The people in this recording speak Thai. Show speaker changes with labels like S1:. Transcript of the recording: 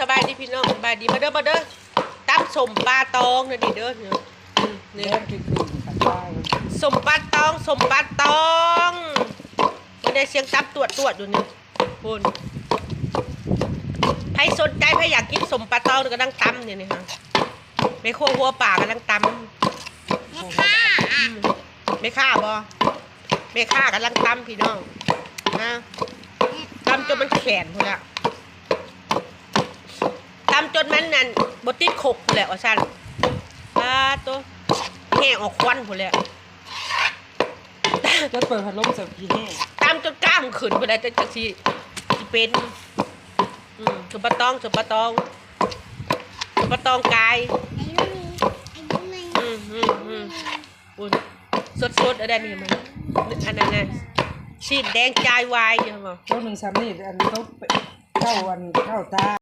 S1: สบายดีพี่น้องสบายดีมาเด้อตำสมปลาตองนี่เด้อนี่สมปลาตองมันได้เสียงตับตรวจอยู่นี่คุณใครสนใจใครอยากกินสมปลาตองก็นั่งตำนี่ฮะไม่โคหัวป่าก็นั่งตำไม่ฆ่าบ่ไม่ฆ่ากันลังตำพี่น้องนะตำจนมันแข็งพุ่นละตำจนมันนั่นบดติดขกพุ่นแหละว่าซั่นตัวแห้งออกควันพุ่นแหละ
S2: แล้วเปิดพัดลมเสิร์ฟกี่แห้ง
S1: ตำจนกล้ามขึ้นพุ่นแหละจะสิเป็นสมปลาตองกายสดอะไรนี่มันอันนั้นน่ะชีดแดงใจวายอยู่บ่
S2: ต้นหนึ่งสามนี่อันเขาเข้าตา